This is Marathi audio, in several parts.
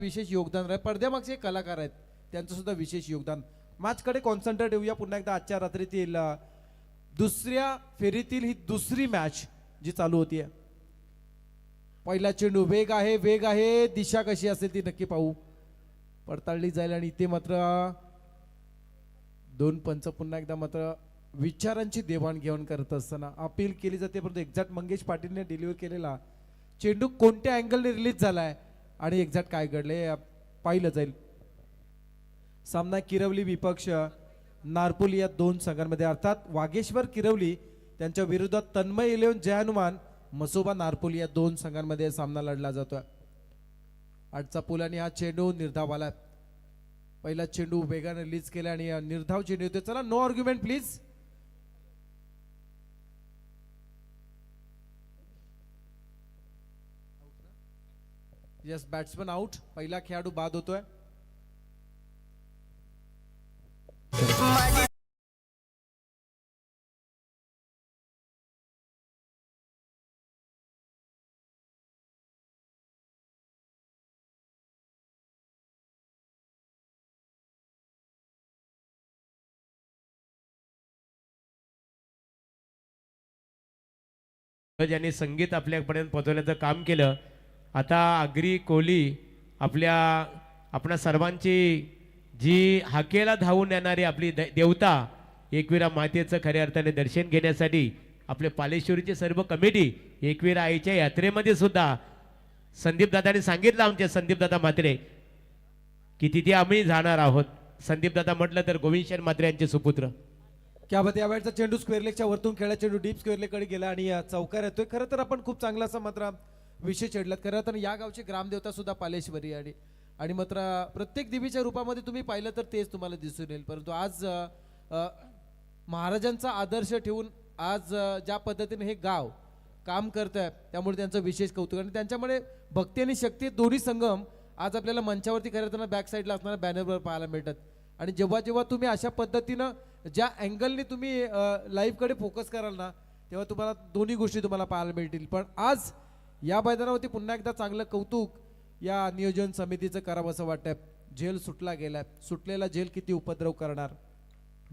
विशेष योगदान आहे. पडद्यामागचे कलाकार आहेत त्यांचं सुद्धा विशेष योगदान. मॅचकडे कॉन्सन्ट्रेट होऊया पुन्हा एकदा. आजच्या रात्रीतील दुसऱ्या फेरीतील ही दुसरी मॅच जी चालू होतीये. पहिला चेंडू वेग आहे, दिशा कशी असेल ती नक्की पाहू. पडताळली जाईल आणि इथे मात्र दोन पंच पुन्हा एकदा मात्र विचारांची देवाणघेवाण करत असताना अपील केली जाते, परंतु एक्झॅक्ट मंगेश पाटीलने डिलिव्हर केलेला चेंडू कोणत्या अँगलने रिलीज झालाय आणि एक्झॅक्ट काय घडले पाहिलं जाईल. सामना किरवली विपक्ष नारपोली या दोन संघांमध्ये, अर्थात वागेश्वर किरवली त्यांच्या विरोधात तन्मय इलेवन जय हनुमान मसोबा नारपोली या दोन संघांमध्ये सामना लढला जातोय. आठचा पूल आणि हा चेंडू निर्धाव आला. पहिला चेंडू वेगाने रिलीज केला आणि निर्धाव चेंडू येतोय. चला no argument please. Yes, batsman out. पहिला खेळाडू बाद होतोय. ज्यांनी संगीत आपल्यापर्यंत पोहोचवण्याचं काम केलं. आता आगरी कोहली आपणा सर्वांची जी हाकेला धावून येणारी आपली देवता एकविरा मातेचं खऱ्या अर्थाने दर्शन घेण्यासाठी आपले पालेश्वरीची सर्व कमिटी एकविरा आईच्या यात्रेमध्ये सुद्धा संदीप दादाने सांगितलं, आमचे संदीप दादा म्हात्रे, की तिथे आम्ही जाणार आहोत. संदीप दादा म्हटलं तर गोविंद म्हात्रे यांचे सुपुत्र. क्या बात. यावेळेचा चेंडू स्क्वेअर लेगच्या वरतून खेळला चेंडू डीप स्क्वेअर लेगकडे गेला आणि चौकार येतोय. खरं तर आपण खूप चांगला असा मात्र विषय चढलात. खरं तर या गावची ग्रामदेवता सुद्धा पालेश्वरी आणि मात्र प्रत्येक देवीच्या रूपामध्ये तुम्ही पाहिलं तर तेच तुम्हाला दिसून येईल. परंतु आज महाराजांचा आदर्श ठेवून आज ज्या पद्धतीने हे गाव काम करत आहे त्यामुळे त्यांचं विशेष कौतुक आणि त्यांच्यामुळे भक्ती आणि शक्ती दोन्ही संगम आज आपल्याला मंचावरती खरं तर बॅक साईडला असणाऱ्या बॅनरवर पाहायला मिळतात. आणि जेव्हा जेव्हा तुम्ही अशा पद्धतीनं ज्या अँगलने तुम्ही लाईव्हकडे फोकस कराल ना तेव्हा तुम्हाला दोन्ही गोष्टी तुम्हाला पाहायला मिळतील. पण आज या मैदानावरती पुन्हा एकदा चांगलं कौतुक या नियोजन समितीचं करावं असं वाटतंय. झेल सुटला गेलाय. सुटलेला झेल किती उपद्रव करणार.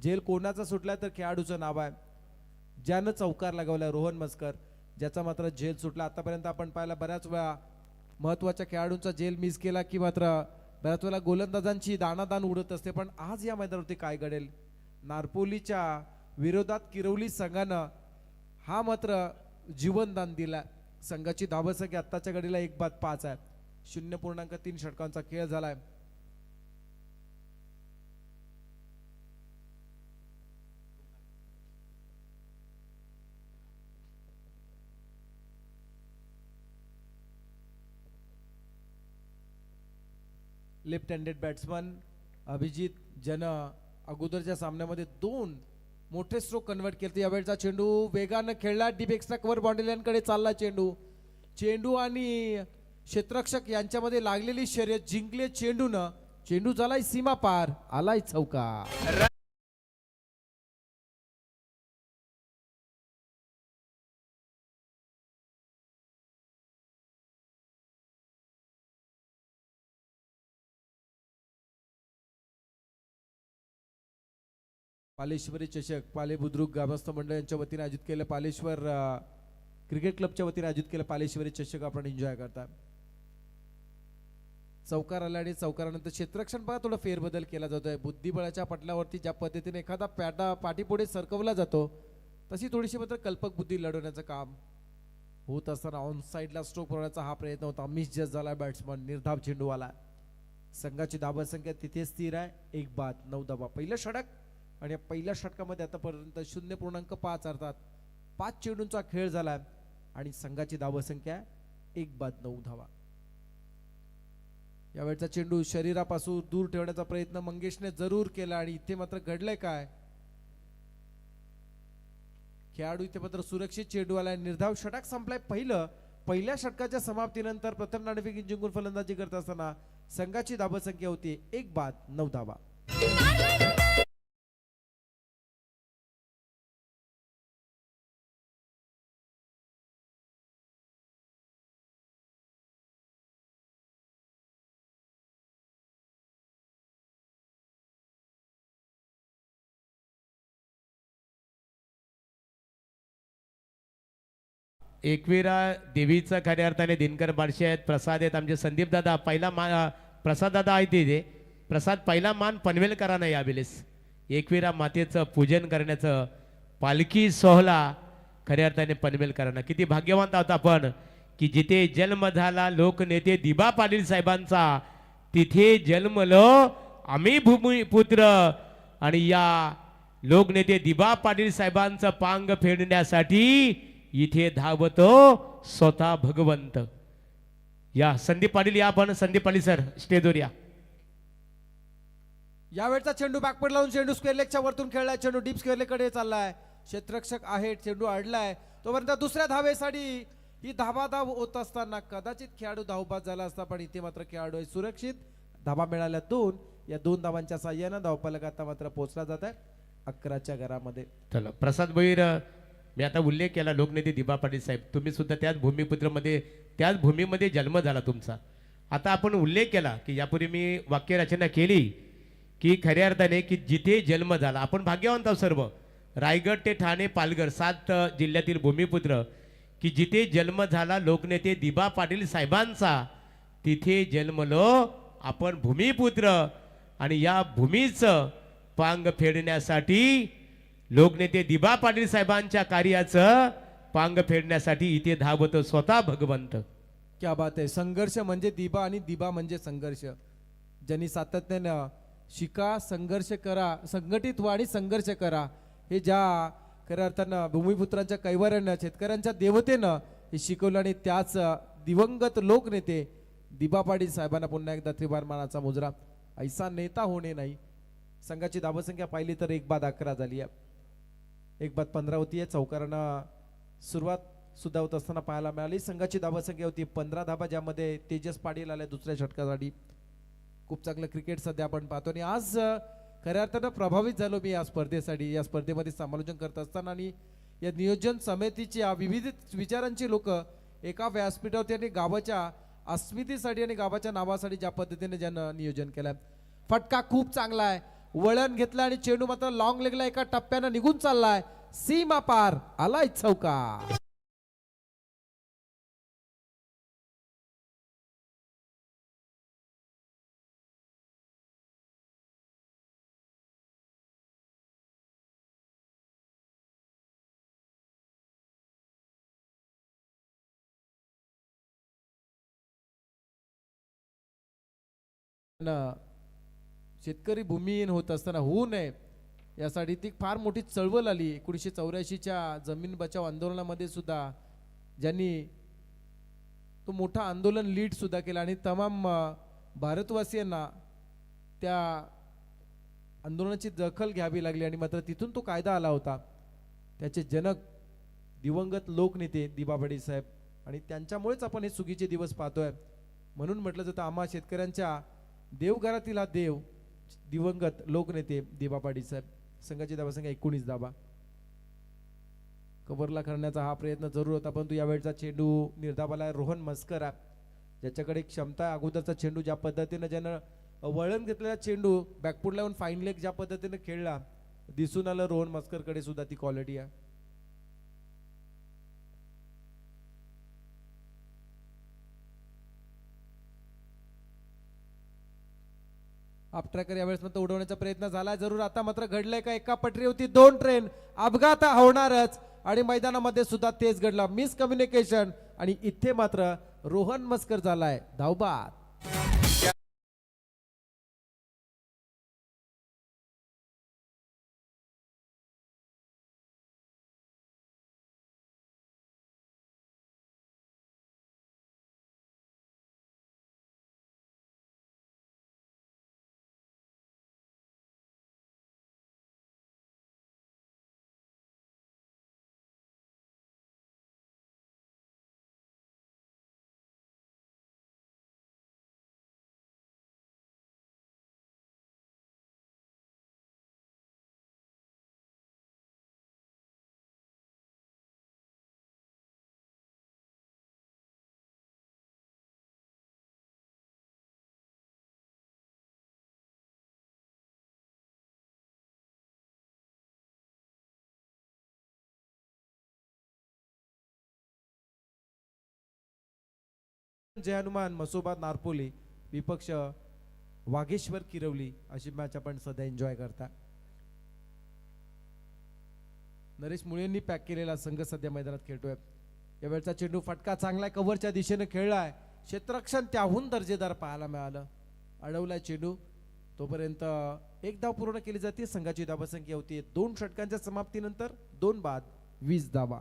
झेल कोणाचा सुटलाय तर खेळाडूचं नाव आहे ज्यानं चौकार लगावलाय, रोहन मस्कर, ज्याचा मात्र झेल सुटला. आतापर्यंत आपण पाहिला बऱ्याच वेळा महत्वाच्या खेळाडूंचा झेल मिस केला की मात्र बऱ्याच वेळा गोलंदाजांची दाणादाण उडत असते. पण आज या मैदानावरती काय घडेल. नारपोलीच्या विरोधात किरवली संघानं हा मात्र जीवनदान दिला. संघाची धावसंख्या आत्ताच्या घडीला 1-5 आहे. 0.3 षटकांचा खेळ झालाय. लेफ्ट हँडेड बॅट्समन अभिजित ज्यानं अगोदरच्या सामन्यामध्ये 2 मोठे स्ट्रोक कन्वर्ट केले. यावेळचा चेंडू वेगानं खेळला. डीप एक्स्ट्रा कव्हर बाउंड्रीलाईनकडे चालला चेंडू आणि क्षेत्ररक्षक यांच्यामध्ये लागलेली शर्यत जिंकले चेंडूनं. चेंडू झालाय सीमा पार, आलाय चौकार. पालेश्वरी चषक पाले बुद्रुक ग्रामस्थ मंडळ यांच्या वतीने आयोजित केलं. पालेश्वर क्रिकेट क्लबच्या वतीने आयोजित केलं पालेश्वरी चषक आपण एन्जॉय करता. चौकार आला आणि चौकारानंतर क्षेत्ररक्षण बघा थोडा फेरबदल केला जातोय. बुद्धिबळाच्या पटलावरती ज्या पद्धतीने एखादा पाठीपुढे सरकवला जातो तशी थोडीशी मात्र कल्पक बुद्धी लढवण्याचं काम होत असताना ऑन साईडला स्ट्रोक बनवण्याचा हा प्रयत्न होता. मिस जस्ट झाला बॅट्समन. निर्धाव चेंडू आला. संघाची धावसंख्या तिथे स्थिर आहे. 1-9 धावा. पहिलं षटक आणि या पहिल्या षटकामध्ये आतापर्यंत 0.5 अर्थात 5 चेंडूंचा खेळ झाला आणि संघाची धावसंख्या 1-9 धावा. यावेळचा चेंडू शरीरापासून दूर ठेवण्याचा प्रयत्न मंगेशने जरूर केला आणि इथे मात्र घडलंय काय. खेळाडू इथे मात्र सुरक्षित चेंडू आलाय. निर्धाव षटक संपलाय. पहिल्या षटकाच्या समाप्तीनंतर प्रथम नाणेफेक जिंकून फलंदाजी करत असताना संघाची धावसंख्या होती 1-9 धावा. एकविरा देवीचं खऱ्या अर्थाने दिनकर बारशे आहेत, प्रसाद आहेत, आमचे संदीप दादा पहिला मान, प्रसाद दादा आहे तिथे. प्रसाद पहिला मान पनवेलकरांना यावेळेस एकविरा मातेचं पूजन करण्याचं पालखी सोहळा खऱ्या अर्थाने पनवेलकरांना. किती भाग्यवान आहोत आपण की जिथे जन्म झाला लोकनेते दिबा पाटील साहेबांचा, तिथे जन्मलो आम्ही भूमिपुत्र. आणि या लोकनेते दिबा पाटील साहेबांचं पांग फेडण्यासाठी इथे धावतो स्वतः भगवंत. या संदीप पाटील, या आपण संदीप पाटील सर स्टेजवर या. यावेळचा चेंडू बॅकपड लावून चेंडू स्क्वेअर लेगच्या वरतून खेळलाय, चेंडू डीप स्क्वेअर लेगकडे चाललाय, क्षेत्ररक्षक आहे, चेंडू अडलाय. तोपर्यंत दुसऱ्या धावेसाठी ही धाबाधाव होत असताना कदाचित खेळाडू धावबाद झाला असता, पण इथे मात्र खेळाडू आहे सुरक्षित. धाबा मिळाल्या 2. या 2 धावांच्या साह्यानं धावफलक आता मात्र पोहोचला जात आहे 11च्या घरामध्ये. चला प्रसाद भोईर, मी आता उल्लेख केला लोकनेते दिबा पाटील साहेब, तुम्ही सुद्धा त्याच भूमिपुत्रमध्ये त्याच भूमीमध्ये जन्म झाला तुमचा. आता आपण उल्लेख केला की यापूर्वी मी वाक्यरचना केली की खऱ्या अर्थाने की जिथे जन्म झाला, आपण भाग्यवंत आहोत सर्व, रायगड ते ठाणे पालघर 7 जिल्ह्यातील भूमिपुत्र, की जिथे जन्म झाला लोकनेते दिबा पाटील साहेबांचा, तिथे जन्मलो आपण भूमिपुत्र. आणि या भूमीचं पांग फेडण्यासाठी लोकनेते दिबा पाटील साहेबांच्या कार्याचं पांग फेडण्यासाठी इथे धावतो स्वतः भगवंत. क्या बात आहे. संघर्ष म्हणजे दिबा आणि दिबा म्हणजे संघर्ष. ज्यांनी सातत्यानं शिका, संघर्ष करा, संघटित व्हा आणि संघर्ष करा, हे ज्या खऱ्या अर्थानं भूमिपुत्रांच्या कैवाऱ्यानं, शेतकऱ्यांच्या देवतेनं हे शिकवलं. आणि त्याच दिवंगत लोकनेते दिबा पाटील साहेबांना पुन्हा एकदा त्रिवार मानाचा मुजरा. ऐसा नेता होणे नाही. संघाची धावसंख्या पाहिली तर 1-11 झाली आहे, 1-15 होती आहे. चौकारांना सुरुवात सुद्धा होत असताना पाहायला मिळाली. संघाची धावसंख्या होती 15 धाबा, ज्यामध्ये तेजस पाटील आले दुसऱ्या षटकासाठी. खूप चांगलं क्रिकेट सध्या आपण पाहतो. आणि आज खऱ्या अर्थानं प्रभावित झालो मी या स्पर्धेसाठी, या स्पर्धेमध्ये समालोचन करत असताना. आणि या नियोजन समितीच्या विविध विचारांची लोक एका व्यासपीठावरती आणि गावाच्या अस्मितेसाठी आणि गावाच्या नावासाठी ज्या पद्धतीने ज्यानं नियोजन केलंय, फटका खूप चांगला आहे, वळण घेतलं आणि चेंडू मात्र लॉंग लेगला एका टप्प्यानं निघून चाललाय, सीमा पार आलाय चौका. शेतकरी भूमिहीन होत असताना होऊ नये यासाठी ती फार मोठी चळवळ आली 1984च्या जमीन बचाव आंदोलनामध्ये सुद्धा, ज्यांनी तो मोठा आंदोलन लीड सुद्धा केला. आणि तमाम भारतवासियांना त्या आंदोलनाची दखल घ्यावी लागली. आणि मात्र तिथून तो कायदा आला होता. त्याचे जनक दिवंगत लोकनेते दिबा पाटील साहेब, आणि त्यांच्यामुळेच आपण हे सुगीचे दिवस पाहतोय. म्हणून म्हटलं जातं आम्हा शेतकऱ्यांच्या देवघरातील हा देव दिवंगत लोकनेते दिबा पाटील साहेब. संघाची धावसंख्या 19 धावा. कव्हरला करण्याचा हा प्रयत्न जरूर होता, परंतु यावेळचा चेंडू निर्धावाला रोहन मस्कर आहे, ज्याच्याकडे क्षमता आहे. अगोदरचा चेंडू ज्या पद्धतीनं ज्यानं वळण घेतलेला चेंडू बॅकफूट लावून फाईन लेग ज्या पद्धतीने खेळला, दिसून आलं रोहन मस्करकडे सुद्धा ती क्वालिटी आहे. अपट्रॅकर यावेळेस मात्र उडवण्याचा प्रयत्न झाला जरूर. आता मात्र घडलंय का, एका पटरीवरती 2 ट्रेन, अपघात होणारच. आणि मैदानामध्ये सुद्धा तेच घडला, मिस कम्युनिकेशन. आणि इथे मात्र रोहन मस्कर झालाय धावबाद. जय हनुमान मसोबा नारपोली विपक्ष वाघेश्वर किरवली अशी मॅच आपण सध्या एन्जॉय करता. नरेश मुळेंनी पॅक केलेला संघ सध्या मैदानात खेळतोय. यावेळचा चेंडू फटका चांगला कव्हरच्या दिशेने खेळलाय. क्षेत्ररक्षण त्याहून दर्जेदार पाहायला मिळालं. अडवलाय चेंडू. तोपर्यंत एक धाव पूर्ण केली जाते. संघाची धावसंख्या होती 2 षटकांच्या समाप्तीनंतर 2 बाद 20 धावा.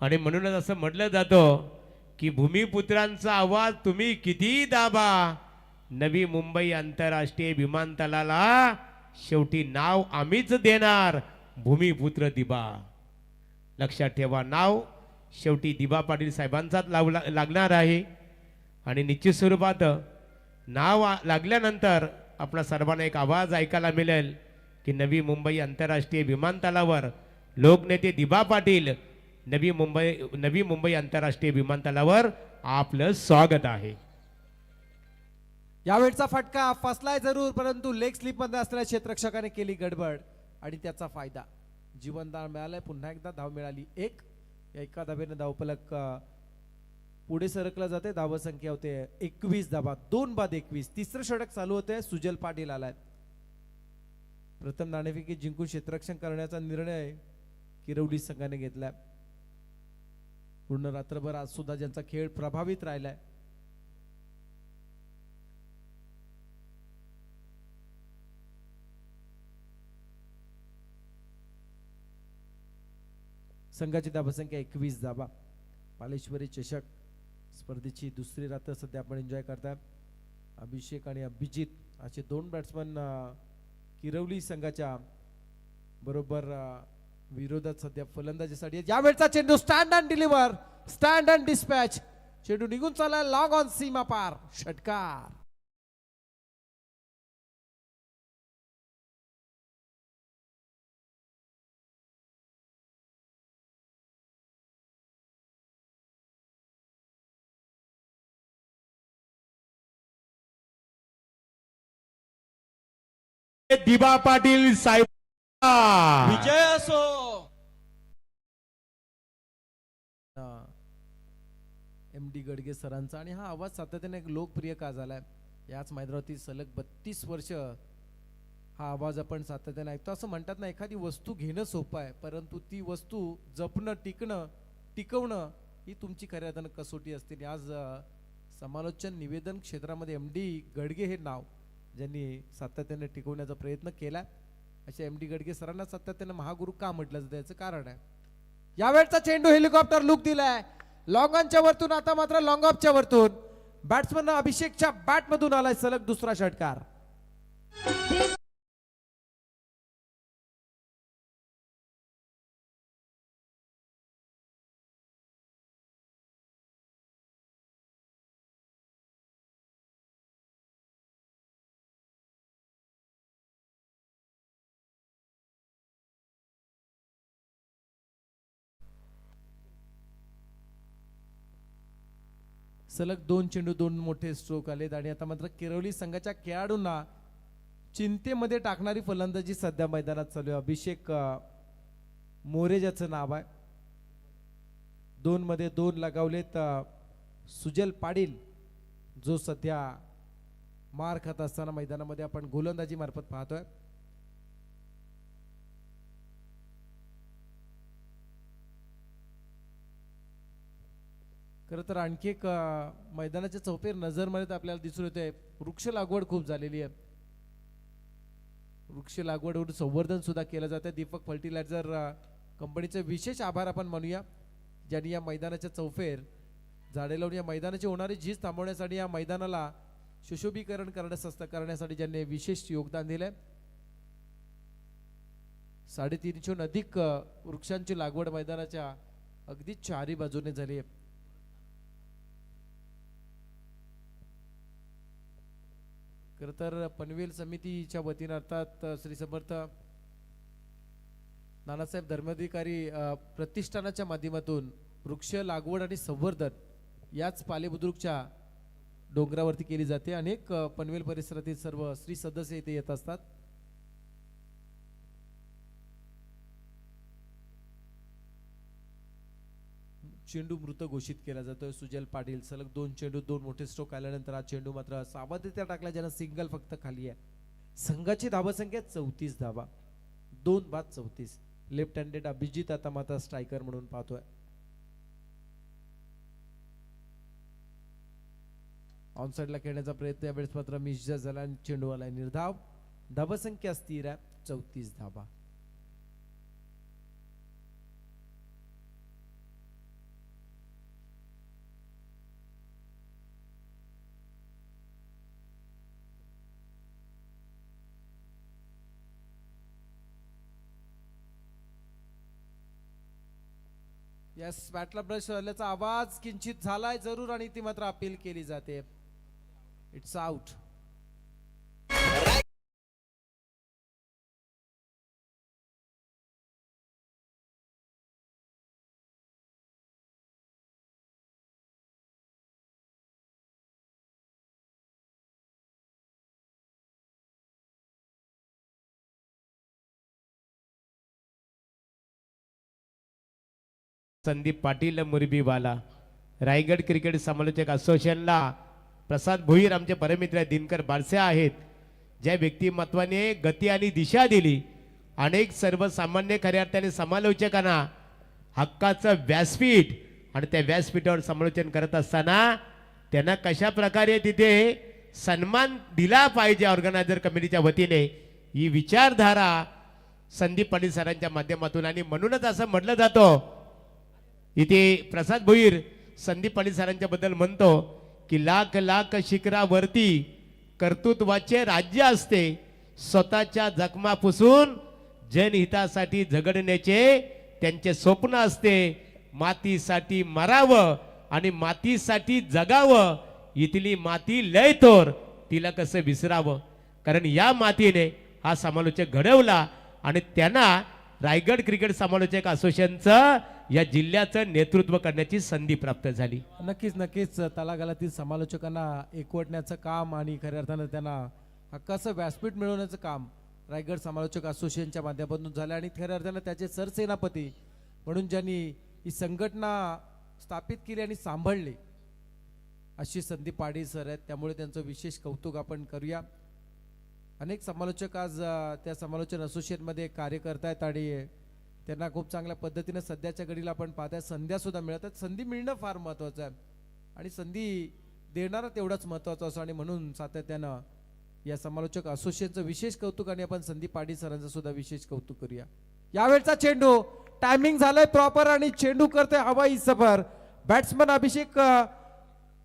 आणि म्हणूनच असं म्हटलं जातं की भूमिपुत्रांचा आवाज तुम्ही किती दाबा, नवी मुंबई आंतरराष्ट्रीय विमानतळाला शेवटी नाव आम्हीच देणार, भूमिपुत्र दिबा. लक्षात ठेवा, नाव शेवटी दिबा पाटील साहेबांचाच लागणार आहे. आणि निश्चित स्वरूपात नाव लागल्यानंतर आपल्या सर्वांना एक आवाज ऐकायला मिळेल की नवी मुंबई आंतरराष्ट्रीय विमानतळावर लोकनेते दिबा पाटील नवी मुंबई आंतरराष्ट्रीय विमानतळावर आपलं स्वागत आहे. यावेळचा फटका फसलाय जरूर, परंतु लेग स्लिप मध्ये असलेल्या क्षेत्ररक्षकाने केली गडबड आणि त्याचा फायदा. जीवनदान मिळालंय. पुन्हा एकदा धाव मिळाली. एका धावेने धावफलक पुढे सरकला जाते. धावसंख्या होते 21 धावा 2 बाद 21. तिसरं षटक चालू होते. सुजल पाटील आलाय. प्रथम नाणेफेकी जिंकून क्षेत्ररक्षण करण्याचा निर्णय किरवली संघाने घेतलाय. पूर्ण रात्रभर आज सुद्धा ज्यांचा खेळ प्रभावित राहिलाय. संघाची धावसंख्या 21 धावा. पालेश्वरी चषक स्पर्धेची दुसरी रात्र सध्या आपण एन्जॉय करताय. अभिषेक आणि अभिजित असे 2 बॅट्समन किरवली संघाच्या बरोबर विरोधात सध्या फलंदाजीसाठी. यावेळचा चेंडू stand and deliver, stand and dispatch. चेंडू निघून चालला लॉग ऑन सीमा पार. षटकार. दिबा पाटील साहेब विजय असो. MD गडगे सरांचा. आणि हा आवाज सातत्याने एक लोकप्रिय का झालाय. याच मैदानावरती सलग 32 वर्ष हा आवाज आपण सातत्याने ऐकतो. असं म्हणतात ना, एखादी वस्तू घेणं सोपं आहे, परंतु ती वस्तू जपणं, टिकवणं ही तुमची खऱ्या अर्थानं कसोटी असते. आज समालोचन निवेदन क्षेत्रामध्ये MD गडगे हे नाव ज्यांनी सातत्याने टिकवण्याचा प्रयत्न केला, अशा MD गडगे सरांना सातत्याने महागुरु का म्हटलं जातं याचं कारण आहे. यावेळचा चेंडू हेलिकॉप्टर लुक दिलाय लॉंग ऑनच्या वरतून. आता मात्र लॉंग ऑफच्या वरतून बॅट्समन अभिषेकच्या बॅट मधून आलाय सलग दुसरा षटकार. सलग 2 चेंडू 2 मोठे स्ट्रोक आलेत. आणि आता मात्र किरवली संघाच्या खेळाडूंना चिंतेमध्ये टाकणारी फलंदाजी सध्या मैदानात चालू आहे. अभिषेक मोरे ज्याचं नाव आहे. 2 मध्ये 2 लगावलेत. सुजल पाटील जो सध्या मार खात असताना मैदानामध्ये आपण गोलंदाजी मार्फत पाहतोय. खरं तर आणखी एक मैदानाच्या चौफेर नजरमध्ये आपल्याला दिसून येते, वृक्ष लागवड खूप झालेली आहे. वृक्ष लागवडवर संवर्धन सुद्धा केलं जातं. दीपक फर्टिलायझर कंपनीचे विशेष आभार आपण मानूया, ज्यांनी या मैदानाच्या चौफेर झाडे लावून या मैदानाची होणारी झीज थांबवण्यासाठी, या मैदानाला सुशोभीकरण करण्यासाठी ज्यांनी विशेष योगदान दिलंय. 350 अधिक वृक्षांची लागवड मैदानाच्या अगदी चारी बाजूने झाली आहे. खरं तर पनवेल समितीच्या वतीनं अर्थात श्री समर्थ नानासाहेब धर्माधिकारी प्रतिष्ठानाच्या माध्यमातून वृक्ष लागवड आणि संवर्धन याच पालेबुद्रुकच्या डोंगरावरती केली जाते. अनेक पनवेल परिसरातील सर्व श्री सदस्य इथे येत असतात. चेंडू मृत घोषित केला जातोय. सुजल पाटील सलग 2 चेंडू 2 मोठे स्ट्रोक आल्यानंतर हा चेंडू मात्र सावधरित्या टाकला, ज्यानं सिंगल फक्त खाली आहे. संघाची धावसंख्या 34 धावा, 2 बाद 34. लेफ्ट हँडेड अभिजित आता मात्र स्ट्रायकर म्हणून पाहतोय. ऑन साइडला खेळण्याचा प्रयत्न यावेळेस मात्र मिस झाला आणि चेंडू आलाय निर्धाव. धावसंख्या स्थिर आहे 34 धावा. यस, बॅटला ब्रश आल्याचा आवाज किंचित झालाय जरूर आणि ती मात्र अपील केली जाते. It's out. संदीप पाटील मुरबीवाला, रायगड क्रिकेट समालोचक असोसिएशनला प्रसाद भोईर आमचे परमित्र आहेत, दिनकर बारसे आहेत, ज्या व्यक्तिमत्वाने गती आणि दिशा दिली. अनेक सर्वसामान्य खऱ्या अर्थाने समालोचकांना हक्काचं व्यासपीठ आणि त्या व्यासपीठावर समालोचन करत असताना त्यांना कशा प्रकारे तिथे सन्मान दिला पाहिजे ऑर्गनायझर कमिटीच्या वतीने, ही विचारधारा संदीप पाटील सरांच्या माध्यमातून. आणि म्हणूनच असं म्हटलं जातं, इथे प्रसाद भोईर संदीप पाटील सरांच्या बद्दल म्हणतो की लाख लाख शिखरावरती कर्तृत्वाचे राज्य असते, स्वतःच्या जखमा पुसून जनहितासाठी झगडण्याचे त्यांचे स्वप्न असते. मातीसाठी मरावं आणि मातीसाठी जगावं, इथली माती लय थोर, तिला कसं विसरावं. कारण या मातीने हा समालोचक घडवला आणि त्यांना रायगड क्रिकेट समालोचक असोसिएशनचं या जिल्ह्याचं नेतृत्व करण्याची संधी प्राप्त झाली. नक्कीच नक्कीच तलागालातील समालोचकांना एकवटण्याचं काम आणि खऱ्या अर्थानं त्यांना हक्काचं व्यासपीठ मिळवण्याचं काम रायगड समालोचक असोसिएशनच्या माध्यमातून झालं. आणि खऱ्या अर्थानं त्याचे सरसेनापती म्हणून ज्यांनी ही संघटना स्थापित केली आणि सांभाळली अशी संदीप पाटील सर आहेत, त्यामुळे त्यांचं विशेष कौतुक आपण करूया. अनेक समालोचक आज त्या समालोचन असोसिएशनमध्ये कार्य करतायत आणि त्यांना खूप चांगल्या पद्धतीने सध्याच्या घडीला आपण पाहताय संध्या सुद्धा मिळतात. संधी मिळणं फार महत्वाचं आहे आणि संधी देणारा तेवढाच महत्वाचा असतो आणि म्हणून सातत्यानं या समालोचक असोसिएशनचं विशेष कौतुक आणि आपण संदीप पाटील सरांचं सुद्धा विशेष कौतुक करूया. यावेळचा चेंडू टायमिंग झालाय प्रॉपर आणि चेंडू करतोय हवाई सफर. बॅट्समन अभिषेक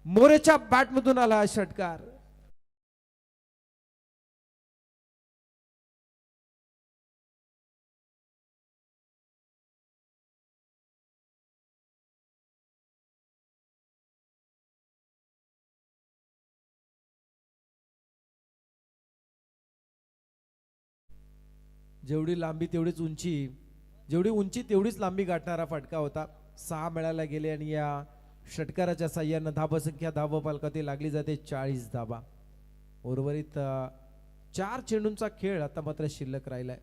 मोरेच्या बॅटमधून आला षटकार. जेवढी लांबी तेवढीच उंची, जेवढी उंची तेवढीच लांबी गाठणारा फटका होता. 6 मिळायला गेले आणि या षटकाराच्या साह्यानं धावसंख्या धावफलकातील लागली जाते 40 धावा. उर्वरित 4 चेंडूंचा खेळ आता मात्र शिल्लक राहिलाय.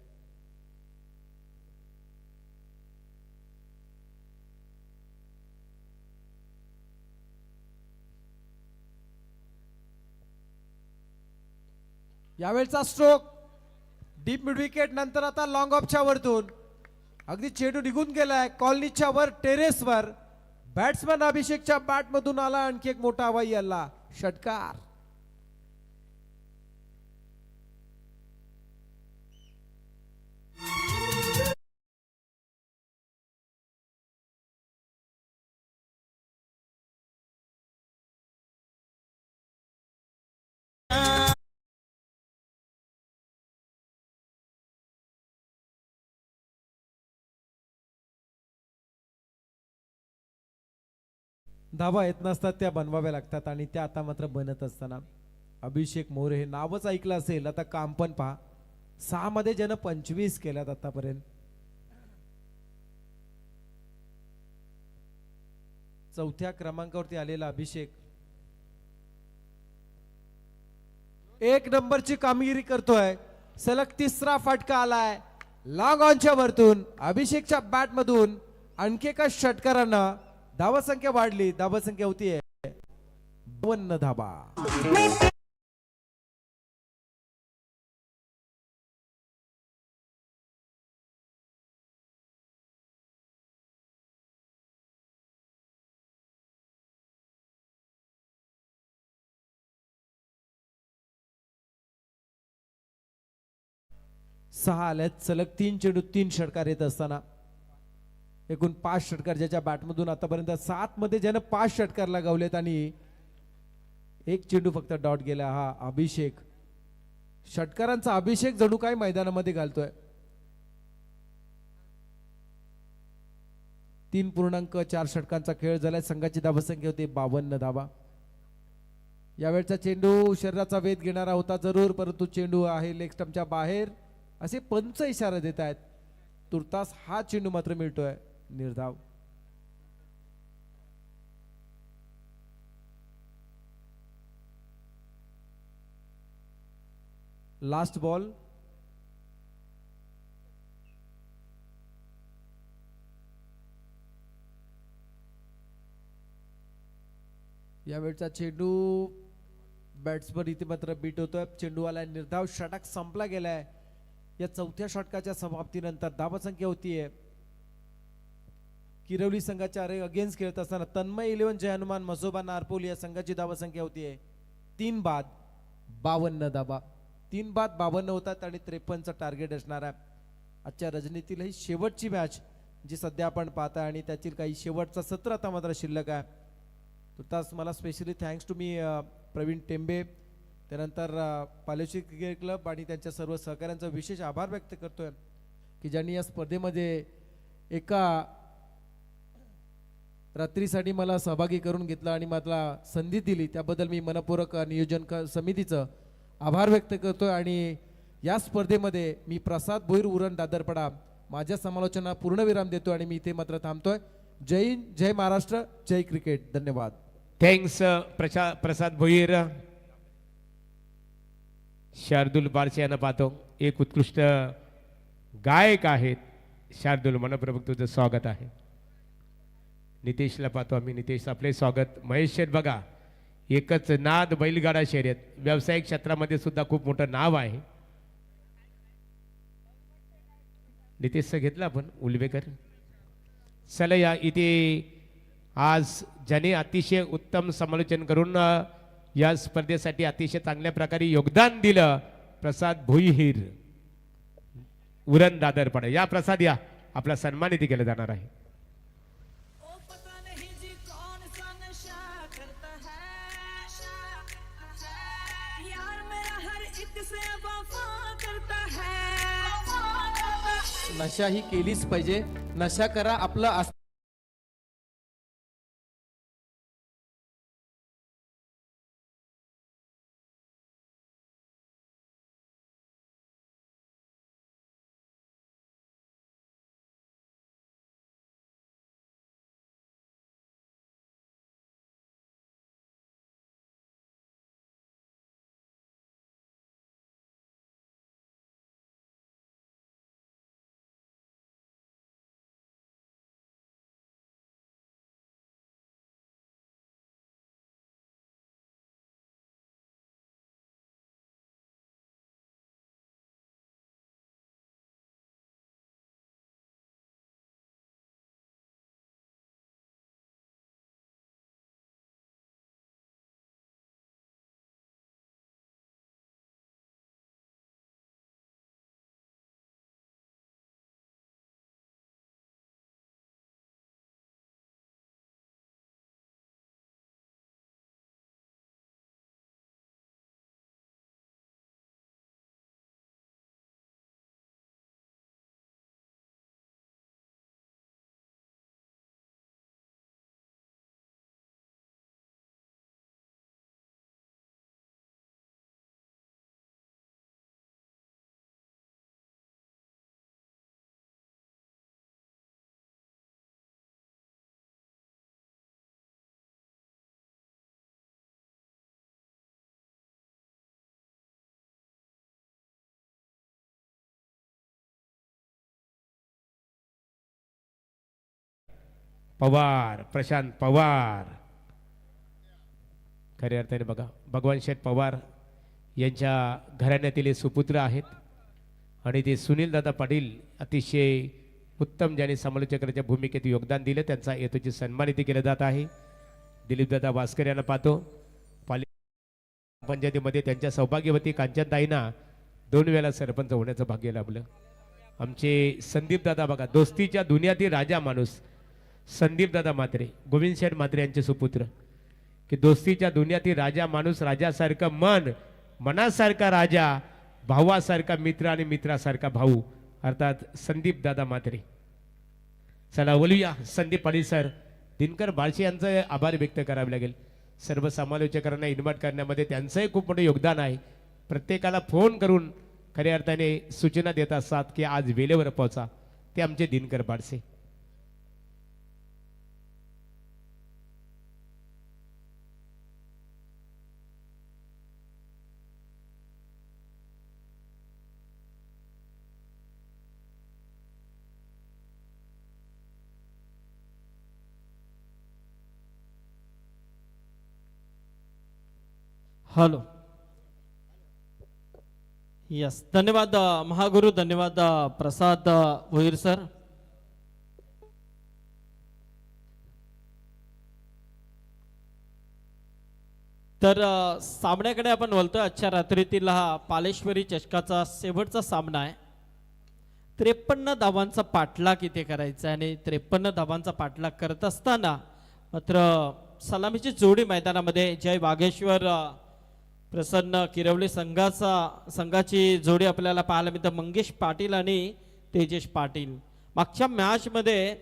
यावेळचा स्ट्रोक डीप मिड विकेट नंतर आता लॉंग ऑफच्या वरतून अगदी चेंडू निघून गेलाय कॉलनीच्या वर टेरेसवर. बॅट्समन अभिषेकच्या बॅट मधून आला आणखी एक मोठा हवाई हल्ला, षटकार. धावा येत नसतात त्या बनवाव्या लागतात आणि त्या आता मात्र बनत असताना अभिषेक मोरे हे नावच ऐकलं असेल. आता काम पण पहा, 6 मध्ये ज्यानं 25 केल्यात आतापर्यंत. चौथ्या क्रमांकावरती आलेला अभिषेक 1 नंबरची कामगिरी करतोय. सलग 3रा फटका आलाय लॉंग ऑनच्या वरतून अभिषेकच्या बॅट मधून. आणखी एका षटकारानं धावसंख्या वाढली, धावसंख्या होतीये 52 धाबा. सहा आल्यात सलग 3 चेंडू 3 षटकार येत असताना एकूण 5 षटकार ज्याच्या बॅटमधून आतापर्यंत 7 मध्ये ज्यानं 5 षटकार लगावलेत आणि 1 चेंडू फक्त डॉट गेला. हा अभिषेक, षटकारांचा अभिषेक जणू काय मैदानामध्ये घालतोय. 3.4 षटकांचा खेळ झालाय. संघाची धावसंख्या होती 52 धावा. यावेळचा चेंडू शरीराचा वेध घेणारा होता जरूर, परंतु चेंडू आहे लेग स्टंपच्या बाहेर असे पंच इशारा देत आहेत. तुर्तास हा चेंडू मात्र मिळतोय निर्धाव. Last ball. यावेळचा चेंडू बॅट्समन इथे मात्र बीट होतोय. चेंडूवाला निर्धाव. षटक संपला गेलाय. या चौथ्या षटकाच्या समाप्तीनंतर धावसंख्या होतीये किरवली संघाच्या अगेन्स्ट खेळत असताना तन्मय 11 जय हनुमान मसोबा नारपोल या संघाची धावसंख्या होतीये 3 बाद 52 धाबा. 3 बाद 52 होतात आणि 53चं टार्गेट असणार आहे. आजच्या रजनीतील ही शेवटची मॅच जी सध्या आपण पाहताय आणि त्यातील काही शेवटचा सत्र आता मात्र शिल्लक आहे. तुर्तास मला स्पेशली थँक्स टू मी प्रवीण टेंबे, त्यानंतर पालेशी क्रिकेट क्लब आणि त्यांच्या सर्व सहकाऱ्यांचा विशेष आभार व्यक्त करतोय की ज्यांनी या स्पर्धेमध्ये एका रात्रीसाठी मला सहभागी करून घेतलं आणि मला संधी दिली. त्याबद्दल मी मनपूर्वक नियोजन समितीचं आभार व्यक्त करतोय. आणि या स्पर्धेमध्ये मी प्रसाद भोईर उरण दादरपडा माझ्या समालोचना पूर्णविराम देतो आणि मी इथे मात्र थांबतोय. जय हिंद, जय महाराष्ट्र, जय क्रिकेट. धन्यवाद. थँक्स प्रसाद भोईर. शार्दुल बारसे यांना पाहतो, एक उत्कृष्ट गायक आहेत. शार्दुल, मनपूर्वक तुझं स्वागत आहे. नितेशला पाहतो आम्ही. नितेश, आपले स्वागत. महेश शेठ, बघा एकच नाद बैलगाडा शर्यत व्यावसायिक क्षेत्रामध्ये सुद्धा खूप मोठं नाव आहे. नितेशचं घेतलं आपण उलवेकर. चला या इथे आज ज्याने अतिशय उत्तम समालोचन करून या स्पर्धेसाठी अतिशय चांगल्या प्रकारे योगदान दिलं, प्रसाद भोईर उरण दादरपडा. या प्रसाद, या आपला सन्मान इथे केला जाणार आहे. नशा ही केलीच पाहिजे. नशा करा आपलं पवार, प्रशांत पवार. खऱ्या अर्थाने बघा, भगवान शेठ पवार यांच्या घराण्यातील हे सुपुत्र आहेत आणि ते सुनील दादा पाटील अतिशय उत्तम ज्यांनी समालोचकाच्या भूमिकेत योगदान दिले, त्यांचा हेतूची सन्मानित केलं जात आहे. दिलीपदादा वास्कर यांना पाहतो. पंचायतीमध्ये त्यांच्या सौभाग्यवती कांचनताईंना 2 वेळा सरपंच होण्याचं भाग्य लाभलं. आमचे संदीप दादा बघा, दोस्तीच्या दुनियातील राजा माणूस संदीप दादा म्हात्रे, गोविंद शेठ म्हात्रे यांचे सुपुत्र, की दोस्तीच्या दुनियातील राजा माणूस, राजासारखं मन, मनासारखा राजा, भावासारखा मित्र आणि मित्रासारखा भाऊ, अर्थात संदीप दादा म्हात्रे. चला बोलूया संदीप पाटील सर. दिनकर बाळशी यांचं आभार व्यक्त करावे लागेल. सर्व समालोचकांना इन्व्हाइट करण्यामध्ये त्यांचंही खूप मोठं योगदान आहे. प्रत्येकाला फोन करून खऱ्या अर्थाने सूचना देत असतात की आज वेळेवर पोहोचा. ते आमचे दिनकर बाळसे. हॅलो. यस, धन्यवाद महागुरु, धन्यवाद प्रसाद भोईर सर. तर सामन्याकडे आपण बोलतोय. आजच्या रात्रीतील हा पालेश्वरी चषकाचा शेवटचा सामना आहे. 53 धावांचा पाठलाग इथे करायचा आहे आणि 53 धावांचा पाठलाग करत असताना मात्र सलामीची जोडी मैदानामध्ये जय वाघेश्वर प्रसन्न किरवली संघाची जोडी आपल्याला पाहायला मिळते. मंगेश पाटील आणि तेजेश पाटील. मागच्या मॅचमध्ये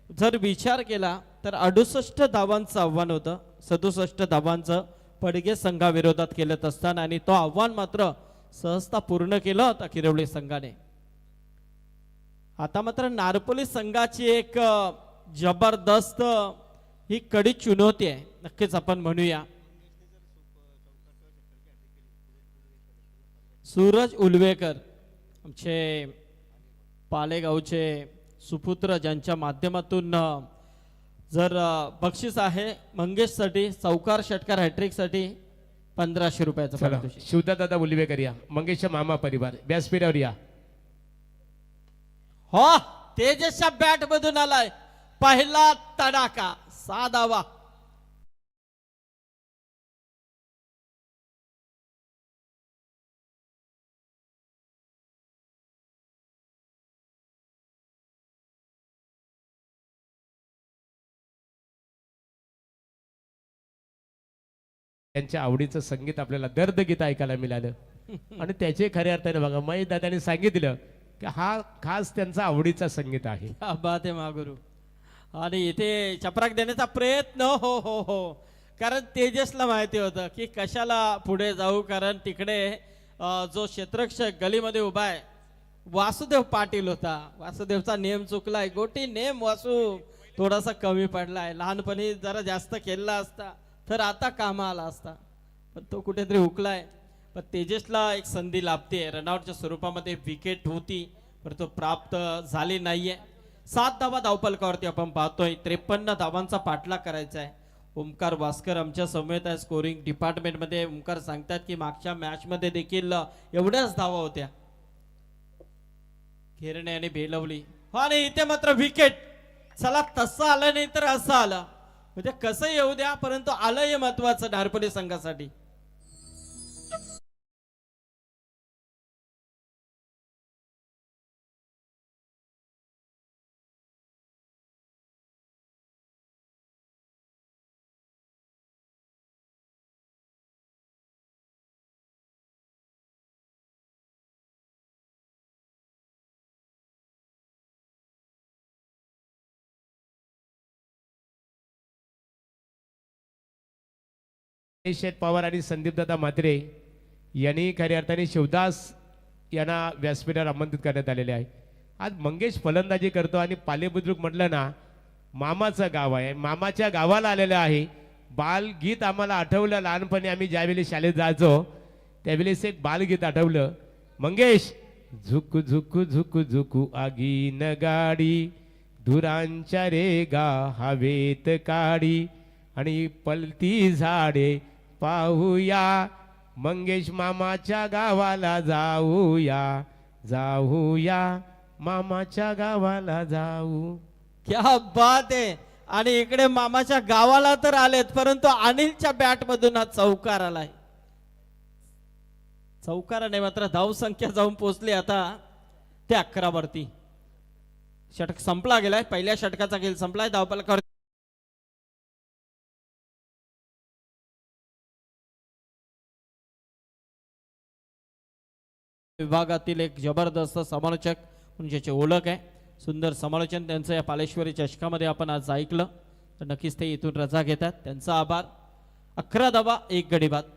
जर विचार केला तर 68 धावांचं आव्हान होतं. 67 धावांचं पडगे संघाविरोधात केलं असताना आणि तो आव्हान मात्र सहजता पूर्ण केलं होतं किरवली संघाने. आता मात्र नारपोली संघाची एक जबरदस्त ही कडी चुनवती आहे, नक्कीच आपण म्हणूया. सूरज उलवेकर आमचे पालेगावचे सुपुत्र, ज्यांच्या माध्यमातून जर बक्षीस आहे मंगेशसाठी, चौकार षटकार हॅट्रिकसाठी 1500 रुपयाचं पारितोषिक. शिवदादा उलवेकर या, मंगेश मामा परिवार व्यासपीठावर या. हो, तेजसच्या बॅट मधून आलाय पहिला तडाखा, 6 धावा. त्यांच्या आवडीचं संगीत आपल्याला दर्द गीत ऐकायला मिळालं आणि त्याचे खऱ्या अर्थाने बघा महेश दादांनी सांगितलं की हा खास त्यांचा आवडीचा संगीत आहे. क्या बात आहे महागुरु. आणि इथे चपराक देण्याचा प्रयत्न हो हो हो, कारण तेजसला माहिती होतं की कशाला पुढे जाऊ, कारण तिकडे जो क्षेत्ररक्षक गलीमध्ये उभा आहे वासुदेव पाटील होता. वासुदेवचा नेम चुकलाय, गोटी नेम वासू थोडासा कमी पडलाय. लहानपणी जरा जास्त खेळला असता तर आता कामा आला असता, पण तो कुठेतरी हुकलाय. पण तेजसला एक संधी लाभते. रनआउटच्या स्वरूपामध्ये विकेट होती पण तो प्राप्त झाली नाहीये. 7 धावा धावफलकावरती आपण पाहतोय. 53 धावांचा पाठलाग करायचा आहे. ओमकार वास्कर आमच्या समवेत आहे स्कोरिंग डिपार्टमेंटमध्ये. ओमकार सांगतात की मागच्या मॅच मध्ये देखील एवढ्याच धावा होत्या. खेरणे आणि बेलवली, आणि इथे मात्र विकेट. चला, तसं आलं नाही तर असं आलं, म्हणजे कसं येऊ द्या परंतु आलं हे महत्वाचं नारपोली संघासाठी. शेठ पवार आणि संदीपदादा म्हात्रे यांनी खऱ्या अर्थाने शिवदास यांना व्यासपीठावर आमंत्रित करण्यात आलेले आहे. आज मंगेश फलंदाजी करतो आणि पालेबुद्रुक म्हटलं ना मामाचं गाव आहे, मामाच्या गावाला आलेलं आहे. बालगीत आम्हाला आठवलं, लहानपणी आम्ही ज्यावेळी शाळेत जायचो त्यावेळेस एक बालगीत आठवलं. मंगेश झुकू झुकू झुकू झुकू आगीन गाडी धुरांच्या रेगा हवेत काढी आणि पलती झाडे पाहूया, मंगेश मामाच्या गावाला जाऊया, जाऊया मामाच्या गावाला जाऊ. क्या बात आहे. आणि इकडे मामाच्या गावाला तर आलेत, परंतु अनिलच्या बॅट मधून हा चौकार आलाय. चौकाराने मात्र धाव संख्या जाऊन पोहोचली आता ते 11 वरती. षटक संपला गेलाय, पहिल्या षटकाचा खेळ संपलाय. धावफलकावर विभागातील एक जबरदस्त समालोचक म्हणून ज्याची ओळख आहे, सुंदर समालोचन त्यांचं या पालेश्वरी चषकामध्ये आपण आज ऐकलं. तर नक्कीच ते इथून रजा घेतात, त्यांचा आभार. 11 धावा 1 गडी बाद.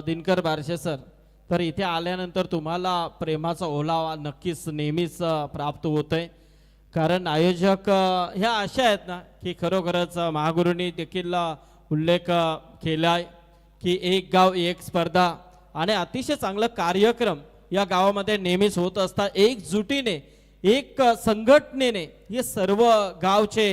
दिनकर बारशे सर, तर इथे आल्यानंतर तुम्हाला प्रेमाचा ओलावा नक्कीच नेहमीच प्राप्त होतोय. कारण आयोजक ह्या अशा आहेत ना की खरोखरच महागुरूंनी देखील उल्लेख केलाय की एक गाव एक स्पर्धा आणि अतिशय चांगलं कार्यक्रम या गावामध्ये नेहमीच होत असतात. एकजुटीने एक संघटनेने हे सर्व गावचे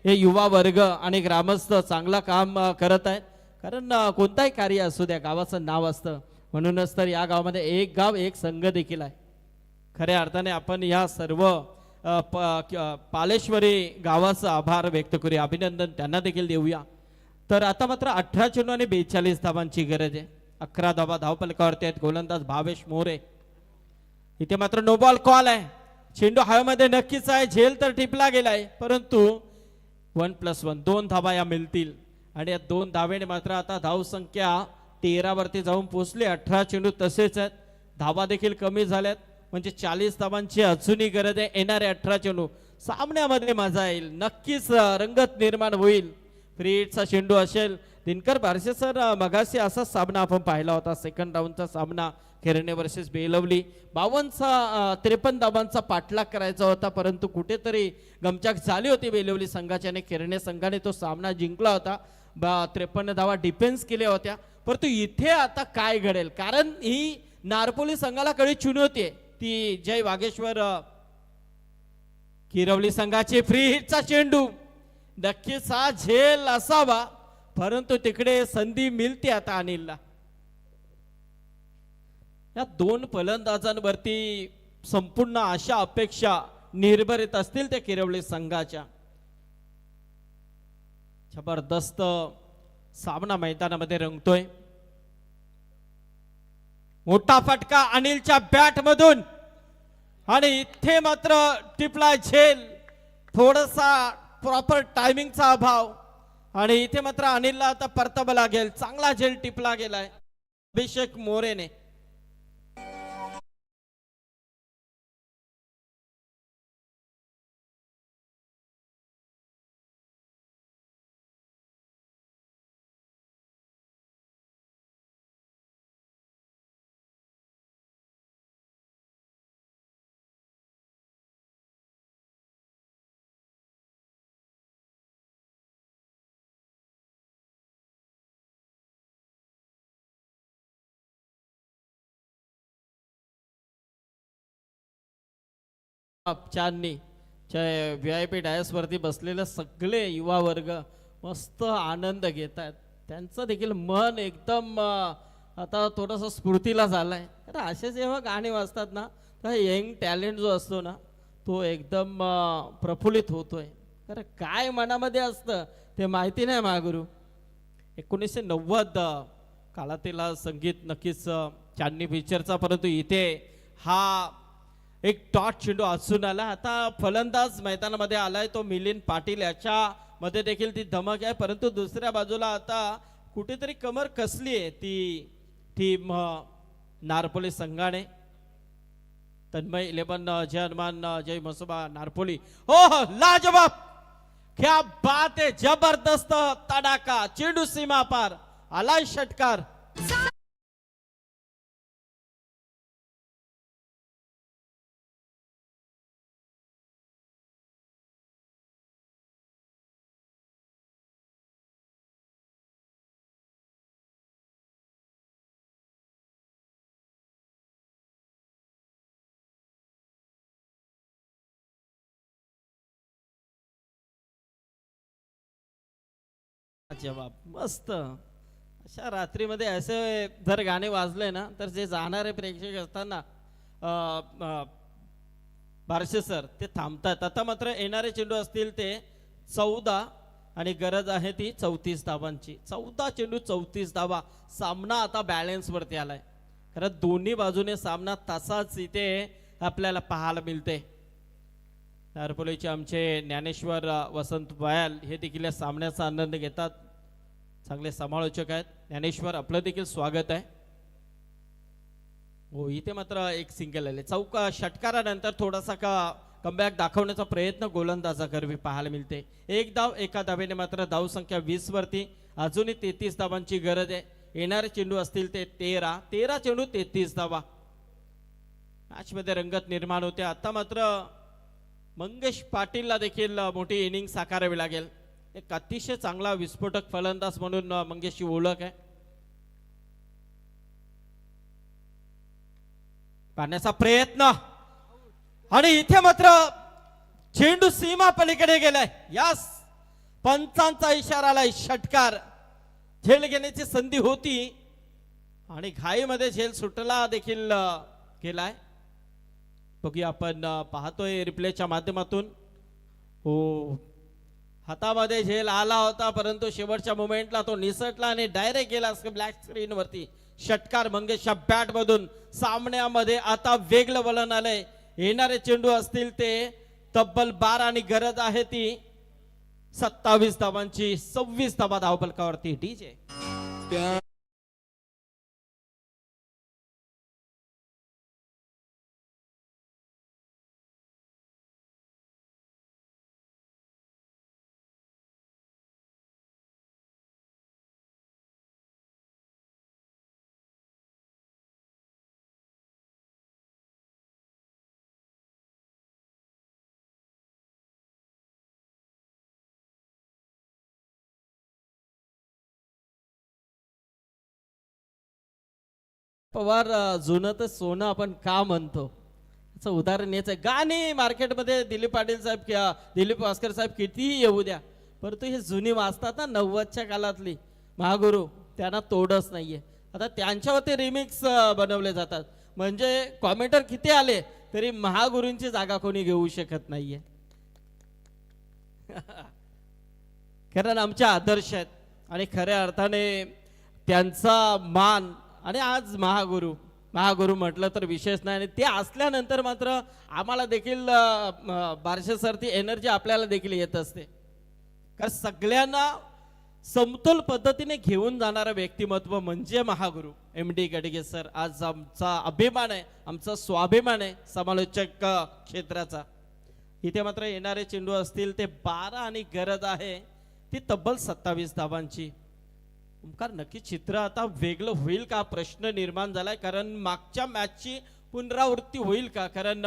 हे युवा वर्ग आणि ग्रामस्थ चांगलं काम करत आहेत. कारण कोणताही कार्य असू द्या गावाचं नाव असतं, म्हणूनच तर या गावामध्ये एक गाव एक संघ देखील आहे. खऱ्या अर्थाने आपण या सर्व पालेश्वरी गावाचं आभार व्यक्त करूया, अभिनंदन त्यांना देखील देऊया. तर आता मात्र 18 चेंडू आणि 42 धावांची गरज आहे. 11 धावा धावफलकावरती आहेत. गोलंदाज भावेश मोरे. इथे मात्र नो बॉल कॉल आहे. चेंडू हवेमध्ये नक्कीच आहे, झेल तर टिपला गेलाय, परंतु 1+1 2 धावा या मिळतील. आणि या 2 धावेने मात्र आता धाव संख्या 13 वरती जाऊन पोहोचली. 18 चेंडू तसेच आहेत, धावा देखील कमी झाल्यात, म्हणजे 40 धावांची अजूनही गरज आहे. येणारे 18 चेंडू सामन्यामध्ये मजा येईल, नक्कीच रंगत निर्माण होईल. फ्रीटचा चेंडू असेल. दिनकर बारशे सर, मगाशी असा सामना आपण पाहिला होता, सेकंड राऊंडचा सामना खेरणे वर्सेस बेलवली. 53 धावांचा पाठलाग करायचा होता, परंतु कुठेतरी गमचाक झाली होती बेलवली संघाची आणि खेरणे संघाने तो सामना जिंकला होता. 53 धावा डिफेन्स केल्या होत्या. परंतु इथे आता काय घडेल, कारण ही नारपोली संघाला कडी चुनवते ती जय वागेश्वर किरवली संघाची. फ्री हिटचा चेंडू नक्कीच हा झेल असावा, परंतु तिकडे संधी मिळते आता अनिलला. या 2 फलंदाजांवरती संपूर्ण आशा अपेक्षा निर्भरित असतील त्या किरवली संघाच्या. जबरदस्त सामना मैदानामध्ये रंगतोय. मोठा फटका अनिलच्या बॅट मधून आणि इथे मात्र टिपला झेल. थोडासा प्रॉपर टायमिंगचा अभाव आणि इथे मात्र अनिलला आता परतावं लागेल. चांगला झेल टिपला गेलाय अभिषेक मोरेने. चांदणी VIP डायस वरती बसलेले सगळे युवा वर्ग मस्त आनंद घेत आहेत. त्यांचं देखील मन एकदम आता थोडंसं स्फूर्तीला झालंय. तर असे जेव्हा गाणे वाजतात ना, तर यंग टॅलेंट जो असतो ना, तो एकदम प्रफुल्लित होतोय. तर काय मनामध्ये असतं ते माहिती नाही महागुरु. 1990 काळातील संगीत नक्कीच चांदणी पिक्चरचा, परंतु इथे हा एक टॉट चेंडू असून आला. आता फलंदाज मैदानामध्ये आलाय तो मिलिंद पाटील. याच्या मध्ये देखील ती धमक आहे, परंतु दुसऱ्या बाजूला आता कुठेतरी कमर कसली आहे ती टीम नारपोली संघाने. तन्मय 11 जय हनुमान जय मसोबा नारपोली. हो हो लाजवाब, क्या बात है, जबरदस्त तडाका, चेंडू सीमा पार, आलाय षटकार. जवाब मस्त. अशा रात्रीमध्ये असे जर गाणे वाजले ना तर जे जाणारे प्रेक्षक असताना बारशे सर ते थांबतात. आता मात्र येणारे चेंडू असतील ते 14 आणि गरज आहे ती 34 धावांची. 14 चेंडू 34 धावा. सामना आता बॅलन्स वरती आलाय, कारण दोन्ही बाजूने सामना तसाच इथे आपल्याला पाहायला मिळते. नारपोलीचे आमचे ज्ञानेश्वर वसंत बयाल हे देखील या सामन्याचा आनंद घेतात. चांगले समालोचक आहेत. ज्ञानेश्वर, आपलं देखील स्वागत आहे. हो, इथे मात्र एक सिंगल आले. चौका षटकारानंतर थोडासा कमबॅक दाखवण्याचा प्रयत्न गोलंदाजाकरवी पाहायला मिळते. एक धाव, एका धावेने मात्र धाव संख्या 20 वरती. अजूनही 33 धावांची गरज आहे. येणारे चेंडू असतील ते 13 चेंडू 33 धावा. मॅच मध्ये रंगत निर्माण होते. आता मात्र मंगेश पाटीलला देखील मोठी इनिंग साकारावी लागेल. एक अतिशय चांगला विस्फोटक फलंदाज म्हणून मंगेशची ओळख आहे. पाण्याचा प्रयत्न आणि इथे मात्र चेंडू सीमा पलीकडे गेलाय. यास पंचांचा इशारा आलाय. षटकार. झेल घेण्याची संधी होती आणि घाईमध्ये झेल सुटला देखील गेलाय. बघूया आपण पाहतोय रिप्लेच्या माध्यमातून. हो, हातामध्ये झेल आला होता परंतु शेवटच्या मोमेंटला तो निसटला आणि डायरेक्ट गेला ब्लॅक स्क्रीन वरती. षटकार मंगेशच्या बॅट मधून. सामन्यामध्ये आता वेगळं वळण आलंय. येणारे चेंडू असतील ते तब्बल 12 आणि गरज आहे ती 27 धावांची. 26 धावा धावफलकावरती. डीजे पवार जुनं तर सोनं आपण का म्हणतो याचं उदाहरण याचं. गाणी मार्केटमध्ये दिलीप पाटील साहेब किंवा दिलीप भास्कर साहेब कितीही येऊ द्या, परंतु हे जुनी वाचतात ना 90च्या काळातली महागुरु, त्यांना तोडच नाहीये. आता त्यांच्यावरती रिमिक्स बनवले जातात. म्हणजे कॉमेंटर किती आले तरी महागुरूंची जागा कोणी घेऊ शकत नाहीये. कारण आमचे आदर्श आहेत आणि खऱ्या अर्थाने त्यांचा मान. आणि आज महागुरु म्हटलं तर विशेष नाही. आणि ते असल्यानंतर मात्र आम्हाला देखील बारशे सर ती एनर्जी आपल्याला देखील येत असते. कारण सगळ्यांना समतोल पद्धतीने घेऊन जाणारं व्यक्तिमत्व म्हणजे महागुरु MD गडगे सर. आज आमचा अभिमान आहे, आमचा स्वाभिमान आहे समालोचक क्षेत्राचा. इथे मात्र येणारे चेंडू असतील ते 12 आणि गरज आहे ती तब्बल 27 धावांची. ओंकार, नक्की चित्र आता वेगळं होईल का प्रश्न निर्माण झालाय. कारण मागच्या मॅचची पुनरावृत्ती होईल का. कारण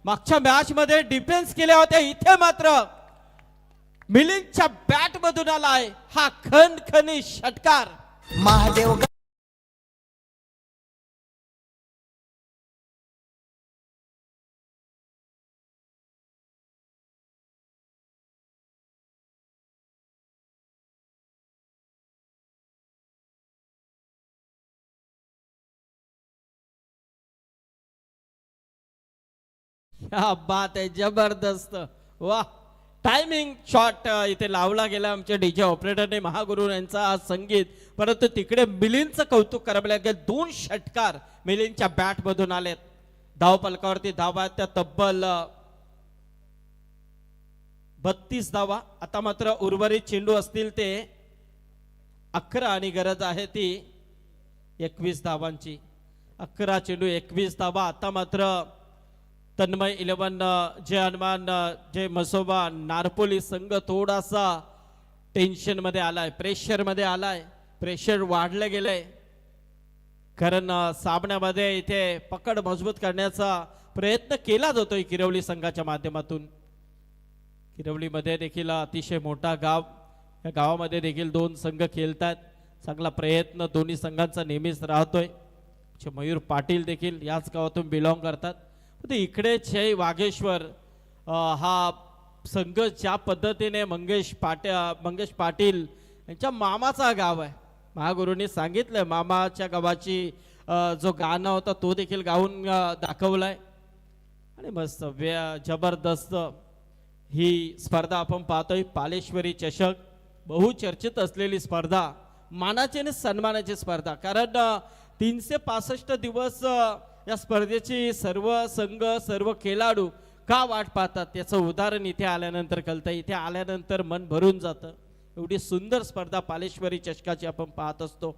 मागच्या मॅच मध्ये डिफेन्स केल्या होत्या. इथे मात्र मिलिंदच्या बॅट मधून आलाय हा खणखणी षटकार. महादेव क्या बात आहे, जबरदस्त. वाह, टायमिंग शॉट इथे लावला गेला आमच्या डीजे ऑपरेटरने महागुरू यांचा आज संगीत. परंतु तिकडे मिलिंदचं कौतुक करावं लागेल. 2 षटकार मिलिंदच्या बॅट मधून आलेत. धाव पलकावरती धावा त्या तब्बल 32 धावा. आता मात्र उर्वरित चेंडू असतील ते 11 आणि गरज आहे ती 21 धावांची. 11 चेंडू 21 धावा. आता मात्र तन्मय 11 जय हनुमान जय मसोबा नारपोली संघ थोडासा टेन्शन मध्ये आलाय, प्रेशर मध्ये आलाय, प्रेशर वाढलं गेलंय. कारण सामन्यामध्ये इथे पकड मजबूत करण्याचा प्रयत्न केला जातोय किरवली संघाच्या माध्यमातून. किरवलीमध्ये देखील अतिशय मोठा गाव, या गावामध्ये देखील 2 संघ खेळतात. चांगला प्रयत्न दोन्ही संघांचा नेहमीच राहतोय. मयूर पाटील देखील याच गावातून बिलॉंग करतात. पण इकडे जय वाघेश्वर हा संघ ज्या पद्धतीने मंगेश पाटील यांच्या मामाचा गाव आहे. महागुरूंनी सांगितलं मामाच्या गावाची जो गाणं होता तो देखील गाऊन दाखवलाय. आणि मस्त जबरदस्त ही स्पर्धा आपण पाहतोय. पालेश्वरी चषक बहुचर्चित असलेली स्पर्धा, मानाची आणि सन्मानाची स्पर्धा. कारण 365 दिवस या स्पर्धेची सर्व संघ सर्व खेळाडू का वाट पाहतात याचं उदाहरण इथे आल्यानंतर कळतं. इथे आल्यानंतर मन भरून जातं. एवढी सुंदर स्पर्धा पालेश्वरी चषकाची आपण पाहत असतो.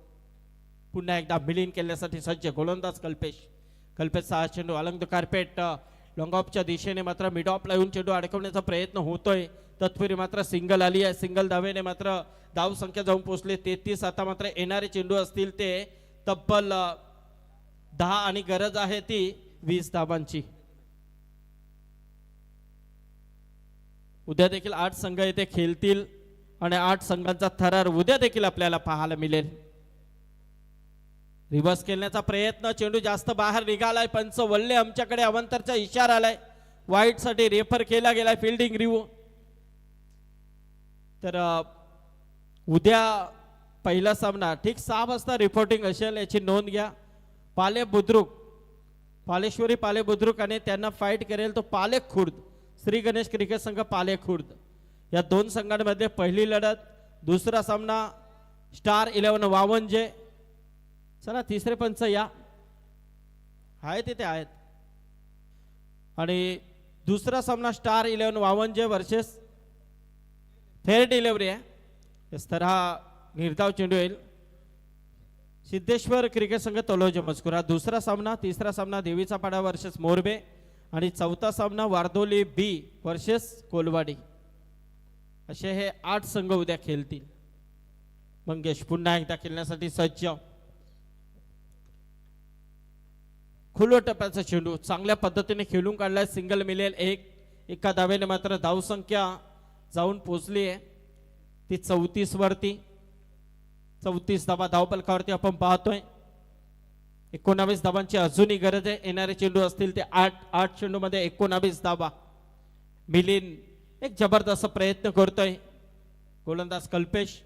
पुन्हा एकदा मिलिंद केल्यासाठी सज्ज गोलंदाज कल्पेश. 6 चेंडू अलंग द कार्पेट लॉंग ऑफच्या दिशेने मात्र मिड ऑफ येऊन चेंडू अडकवण्याचा प्रयत्न होतोय. तत्पूर्वी मात्र सिंगल आली आहे. सिंगल धावेने मात्र धाव संख्या जाऊन पोहोचले 33. आता मात्र येणारे चेंडू असतील ते तब्बल 10 आणि गरज आहे ती 20 धावांची. उद्या देखील 8 संघ येथे खेळतील आणि 8 संघांचा थरार उद्या देखील आपल्याला पाहायला मिळेल. रिव्हर्स खेळण्याचा प्रयत्न, चेंडू जास्त बाहेर निघालाय. पंच वल्ले आमच्याकडे अवंतरचा इशारा आलाय. वाईट साठी रेफर केला गेलाय फिल्डिंग रिव्ह्यू. तर उद्या पहिला सामना ठीक 6 वाजता रिपोर्टिंग असेल, याची नोंद घ्या. पालेश्वरी पाले बुद्रुक आणि त्यांना फाईट करेल तो पाले खुर्द श्री गणेश क्रिकेट संघ पाले खुर्द. या 2 संघांमध्ये पहिली लढत. दुसरा सामना स्टार 11 वावंजे. चला तिसरे पंच या आहेत तिथे आहेत. आणि दुसरा सामना star 11 Vavanje versus fair delivery आहे. इस तरह निर्धाव चेंडू येईल. सिद्धेश्वर क्रिकेट संघ तलोजा मजकूर हा दुसरा सामना. तिसरा सामना देवीचा पाडा वर्सेस मोरबे आणि चौथा सामना वारदोली बी वर्सेस कोलवाडी. असे हे 8 संघ उद्या खेळतील. मंगेश पुन्हा एकदा खेळण्यासाठी सज्ज. खुलो टप्प्याचा चेंडू चांगल्या पद्धतीने खेळून काढलाय. सिंगल मिळेल. एका धावेने मात्र धाव संख्या जाऊन पोहोचली आहे ती 34 वरती. 34 धावा धावपलकावरती आपण पाहतोय. 19 धावांची अजूनही गरज आहे. येणारे चेंडू असतील ते 8 चेंडू मध्ये 19 धावा. मिलिंद एक जबरदस्त प्रयत्न करतोय. गोलंदाज कल्पेश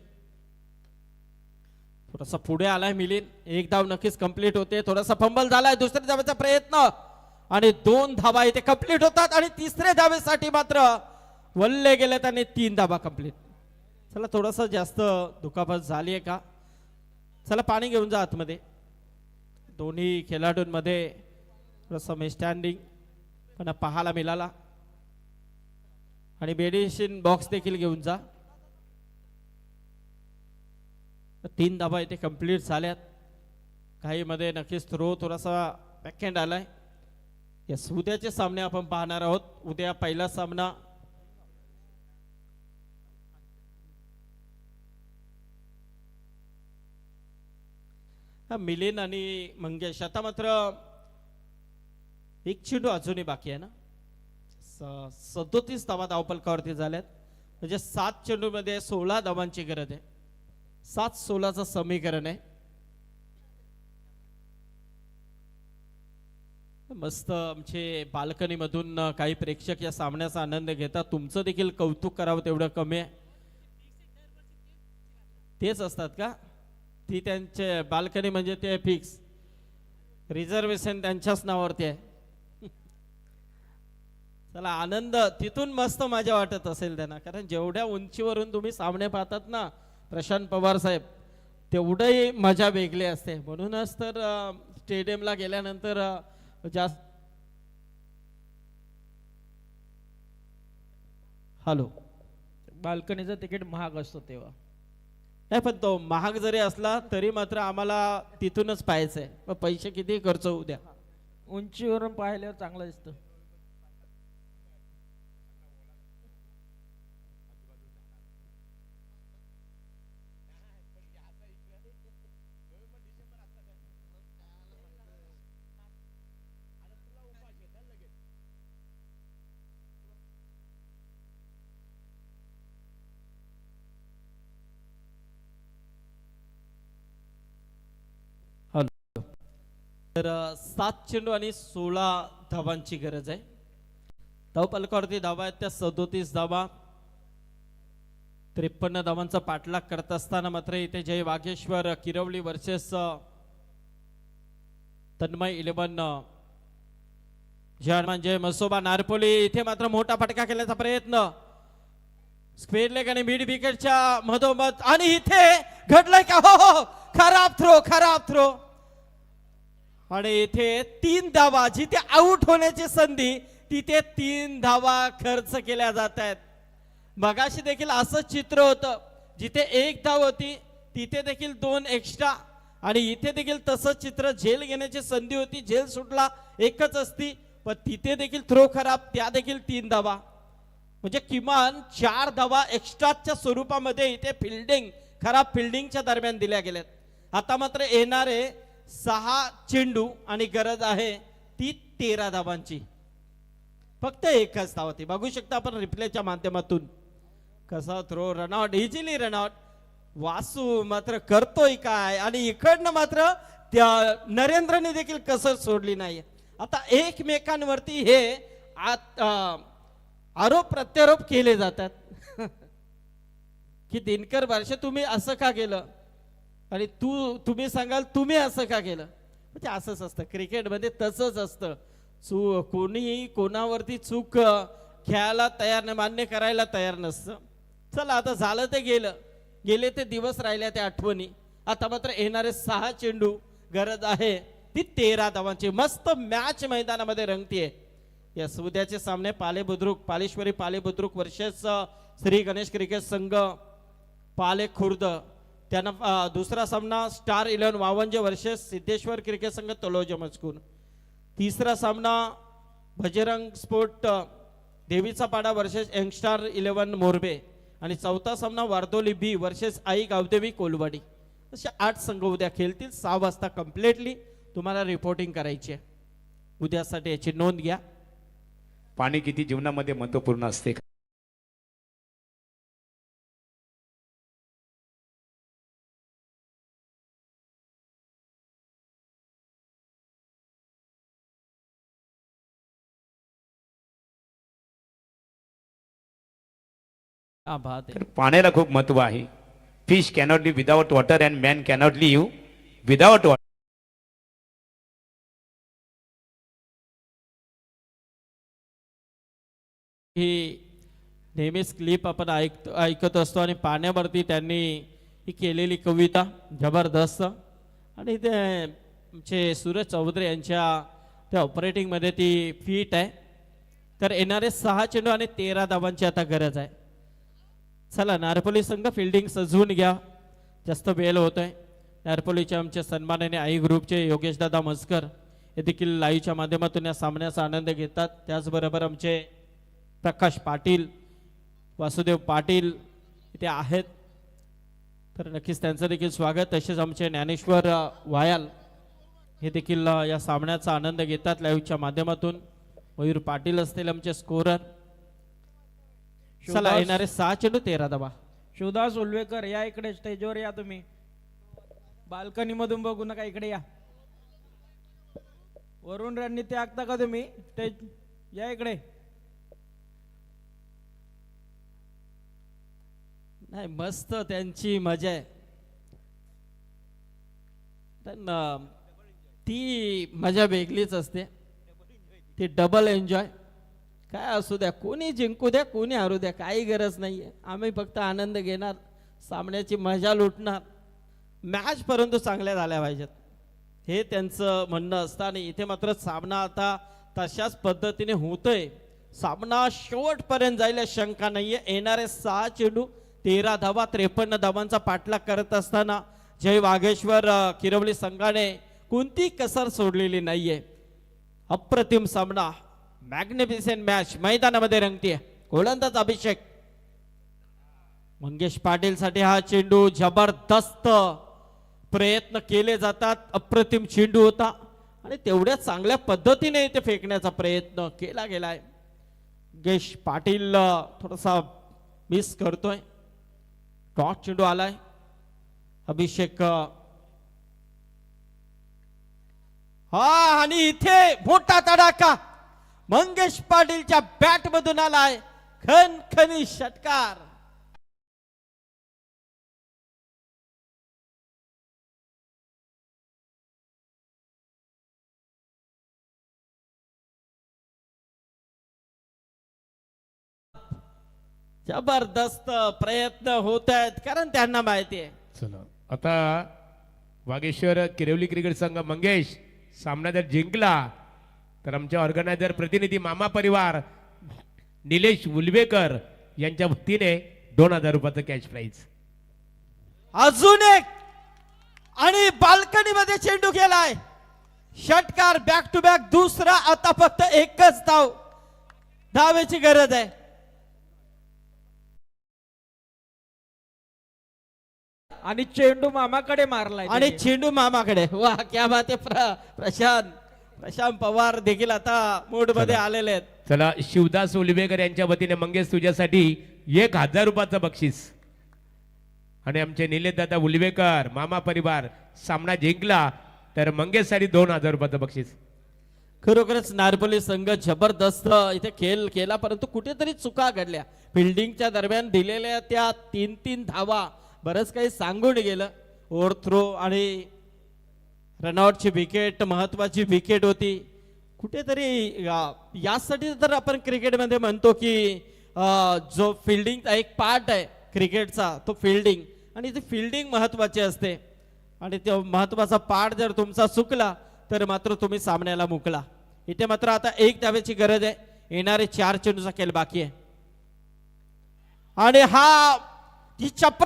थोडासा पुढे आलाय. मिलिंद एक धाव नक्कीच कंप्लीट होते. थोडासा फंबल झालाय. दुसऱ्या धावेचा प्रयत्न आणि 2 धावा इथे कंप्लीट होतात आणि तिसऱ्या धावेसाठी मात्र वल्ले गेलेत आणि 3 धावा कंप्लीट. चला थोडासा जास्त दुखापत झाली आहे का? चला पाणी घेऊन जा आतमध्ये. दोन्ही खेळाडूंमध्ये थोडासा मिसस्टँडिंग पण पाहायला मिळाला. आणि मेडिसिन बॉक्स देखील घेऊन जा. 3 धावा इथे कंप्लीट झाल्यात. काही मध्ये नक्कीच थ्रो थोडासा बॅकहँड आलाय. यस उद्याचे सामने आपण पाहणार आहोत. उद्या पहिला सामना मिलिंद आणि मंगेश. आता मात्र एक चेंडू अजूनही बाकी आहे ना. 37 धावा धावपलकावरती झाल्यात. म्हणजे 7 चेंडू मध्ये 16 धावांची गरज आहे. 7-16चं समीकरण आहे. मस्त आमचे बाल्कनी मधून काही प्रेक्षक या सामन्याचा आनंद घेतात. तुमचं देखील कौतुक करावं तेवढं कमी आहे. तेच असतात का? ती त्यांचे बाल्कनी म्हणजे ते फिक्स रिझर्वेशन त्यांच्याच नावावरती आहे. चला आनंद तिथून मस्त मजा वाटत असेल त्यांना. कारण जेवढ्या उंचीवरून तुम्ही सामने पाहतात ना प्रशांत पवार साहेब, तेवढंही मजा वेगळी असते. म्हणूनच तर स्टेडियमला गेल्यानंतर जास्त. हॅलो बाल्कनीचं तिकीट महाग असतो तेव्हा. नाही, पण तो महाग जरी असला तरी मात्र आम्हाला तिथूनच पाहायचंय. मग पैसे किती खर्च होऊ द्या. उंचीवरून पाहिल्यावर चांगलं दिसतं. तर 7 चेंडू आणि 16 धावांची गरज आहे. धावफलकावरती धावा आहेत त्या 37 धावा. 53 धावांचा पाठलाग करत असताना मात्र इथे जय वाघेश्वर किरवली वर्सेस तन्मय 11 जय मसोबा नारपोली. इथे मात्र मोठा फटका केल्याचा प्रयत्न स्क्वेअर लेग आणि मिड विकेटच्या मधोमध आणि इथे घडलंय का? हो, खराब थ्रो. आणि इथे 3 धावा, जिथे आउट होण्याची संधी तिथे 3 धावा खर्च केल्या जात आहेत. मगाशी देखील असं चित्र होतं, जिथे 1 धाव होती तिथे देखील 2 एक्स्ट्रा. आणि इथे देखील तसंच चित्र, झेल घेण्याची संधी होती, झेल सुटला, एकच असती, पण तिथे देखील थ्रो खराब, त्या देखील 3 धावा. म्हणजे किमान 4 धावा एक्स्ट्राच्या स्वरूपामध्ये इथे खराब फिल्डिंगच्या दरम्यान दिल्या गेल्यात. आता मात्र येणारे 6 चेंडू आणि गरज आहे ती 13 धावांची. फक्त एकच धाव होती. बघू शकता आपण रिप्लेच्या माध्यमातून कसा थ्रो, रनआउट, इझिली रनआउट. वासू मात्र करतोय काय, आणि इकडनं मात्र त्या नरेंद्रने देखील कसर सोडली नाही. आता एकमेकांवरती हे आरोप प्रत्यारोप केले जातात की दिनकर बारशे तुम्ही असं का केलं, आणि तुम्ही सांगाल तुम्ही असं का केलं. म्हणजे असंच असतं क्रिकेटमध्ये, तसंच असतं. कोणीही कोणावरती चूक खेळायला तयार नाही, मान्य करायला तयार नसतं. चला आता झालं ते गेले ते दिवस राहिल्या त्या आठवणी. आता मात्र येणारे 6 चेंडू गरज आहे ती 13 धावांची. मस्त मॅच मैदानामध्ये रंगतीये. या उद्याचे सामने पालेश्वरी पालेबुद्रुक वर्सेस श्री गणेश क्रिकेट संघ पाले खुर्द. त्यांना दुसरा सामना star 11 Vavanje versus Siddheshwar cricket संघ तलोजा मजकूर. तिसरा सामना भजरंग स्पोर्ट देवीचा पाडा वर्सेस यंगस्टार 11 मोरबे. आणि चौथा सामना वारदोली बी वर्सेस आई गावदेवी कोलवाडी. असे 8 संघ उद्या खेळतील. 6 वाजता कम्प्लिटली तुम्हाला रिपोर्टिंग करायची आहे. उद्यासाठी याची नोंद घ्या. पाणी किती जीवनामध्ये महत्वपूर्ण असते. तर पाण्याला खूप महत्व आहे. Fish cannot live without water and man cannot live without water. ही नेहमीच क्लिप आपण ऐकत असतो, आणि पाण्यावरती त्यांनी ही केलेली कविता जबरदस्त. आणि ते आमचे सूरज चौधरी यांच्या त्या ऑपरेटिंगमध्ये ती फिट आहे. तर येणारे 6 चेंडू आणि 13 धावांची आता गरज आहे. चला नारपोली संघ फिल्डिंग सजवून घ्या, जास्त वेळ होतोय. नारपोलीचे आमचे सन्माननीय आई ग्रुपचे योगेश दादा मस्कर हे देखील लाईव्हच्या माध्यमातून या सामन्याचा आनंद घेतात. त्याचबरोबर आमचे प्रकाश पाटील, वासुदेव पाटील इथे आहेत, तर नक्कीच त्यांचं देखील स्वागत. तसेच आमचे ज्ञानेश्वर वायाल हे देखील या सामन्याचा आनंद घेतात लाईव्हच्या माध्यमातून. मयूर पाटील असतील आमचे स्कोरर. चला येणारे 6 चेंडू 13 धावा. शिवदास उल्वेकर या इकडे, स्टेजवर या. तुम्ही बाल्कनी मधून बघू नका, इकडे या. वरुण रणनीती आखता का तुम्ही? स्टेज या इकडे. नाही, मस्त त्यांची मजा आहे. ती मजा वेगळीच असते, ती डबल एन्जॉय. काय असू द्या, कोणी जिंकू द्या, कोणी हारू द्या, काही गरज नाहीये. आम्ही फक्त आनंद घेणार, सामन्याची मजा लुटणार. मॅच परंतु चांगल्या झाल्या पाहिजेत, हे त्यांचं म्हणणं असतं. आणि इथे मात्र सामना आता तशाच पद्धतीने होतोय. सामना शेवटपर्यंत जायला शंका नाहीये. येणारे 6 चेंडू 13 धावा 53 धावांचा पाठलाग करत असताना जय वाघेश्वर किरवली संघाने कोणती कसर सोडलेली नाहीये. अप्रतिम सामना, मॅग्निफिसेंट मॅच मैदानामध्ये रंगतीये. गोलंदाज अभिषेक, मंगेश पाटील साठी हा चेंडू, जबरदस्त प्रयत्न केले जातात. अप्रतिम चेंडू होता आणि तेवढ्या चांगल्या पद्धतीने ते फेकण्याचा प्रयत्न केला गेलाय. मंगेश पाटील थोडासा मिस करतोय. डॉट चेंडू आलाय. अभिषेक हा, आणि इथे मोठा तडाखा मंगेश पाटीलच्या बॅट मधून आलाय. खणखणी षटकार. जबरदस्त प्रयत्न होत आहेत कारण त्यांना माहिती आहे. चला आता वागेश्वर किरवली क्रिकेट संघ मंगेश सामना जर जिंकला तर आमच्या ऑर्गनायझर प्रतिनिधी मामा परिवार निलेश उलवेकर यांच्या वतीने 2000 रुपयाचं कॅश प्राइज. अजून एक आणि बाल्कनी मध्ये चेंडू गेलाय. षटकार, बॅक टू बॅक दुसरा. आता फक्त एकच धाव, धावेची गरज आहे. आणि चेंडू मामाकडे मारलाय आणि त्यांनी. चेंडू मामाकडे. वा, क्या बात आहे. प्रशांत पवार देखील आता मूड मध्ये आलेले आहेत. चला शिवदास उलवेकर यांच्या वतीने मंगेश तुझ्यासाठी 1000 रुपयाचं बक्षीस. आणि आमचे निलेश दादा उलवेकर मामा परिवार सामना जिंकला तर मंगेश साठी 2000 रुपयाचं बक्षीस. खरोखरच नारपोली संघ जबरदस्त इथे खेळ केला, परंतु कुठेतरी चुका घडल्या. फिल्डिंगच्या दरम्यान दिलेल्या त्या 3-3 धावा बरंच काही सांगून गेलं. ओव्हर थ्रो आणि रनआउटची विकेट महत्वाची विकेट होती. कुठेतरी यासाठी तर आपण क्रिकेटमध्ये म्हणतो की जो फिल्डिंगचा एक पार्ट आहे क्रिकेटचा तो फिल्डिंग, आणि ती फिल्डिंग महत्वाची असते. आणि तो महत्वाचा पार्ट जर तुमचा चुकला तर मात्र तुम्ही सामन्याला मुकला. इथे मात्र आता 1 धावेची गरज आहे. येणारे 4 चेंडूचा खेळ बाकी आहे. आणि हा ही चप्र